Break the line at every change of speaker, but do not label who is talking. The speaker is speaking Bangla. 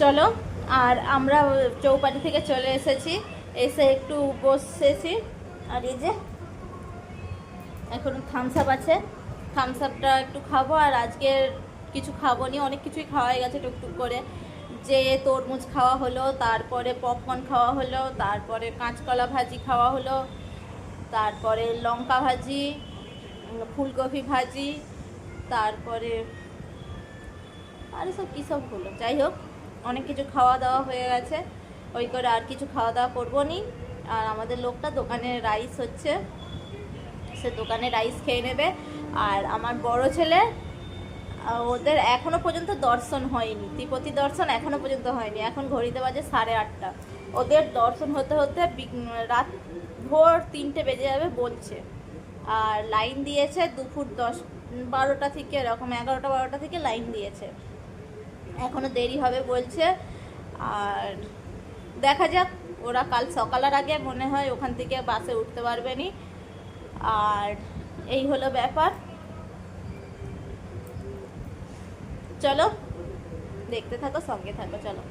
চলো। আর আমরা চৌপাটি থেকে চলে এসেছি, এসে একটু বসেছি। আর এই যে এখন থামস আপ আছে, থামস আপটা একটু খাবো। আর আজকের কিছু খাবো নি, অনেক কিছুই খাওয়া হয়ে গেছে টুকটুক করে। যে তরমুজ খাওয়া হলো, তারপরে পপকর্ন খাওয়া হলো, তারপরে কাঁচকলা ভাজি খাওয়া হলো, তারপরে লঙ্কা ভাজি, ফুলকপি ভাজি, তারপরে আর সব কী সব হলো। যাই হোক, অনেক কিছু খাওয়া দাওয়া হয়ে গেছে, ওই করে আর কিছু খাওয়া দাওয়া করবো নি। আর আমাদের লোকটা দোকানে রাইস হচ্ছে, সে দোকানে রাইস খেয়ে নেবে। আর আমার বড় ছেলে, ওদের এখনো পর্যন্ত দর্শন হয়নি, ত্রিপতি দর্শন এখনো পর্যন্ত হয়নি। এখন ঘড়িতে বাজে 8:30। ওদের দর্শন হতে হতে রাত ভোর 3টে বেজে যাবে বলছে। আর লাইন দিয়েছে দুপুর 10-12টা থেকে, এরকম 11টা-12টা থেকে লাইন দিয়েছে। এখনো দেরি হবে বলছে। আর দেখা যাক, ওরা কাল সকালের আগে মনে হয় ওখান থেকে বাসে উঠতে পারবে নি। আর এই হলো ব্যাপার। চলো দেখতে থাকো, সঙ্গে থাকো, চলো।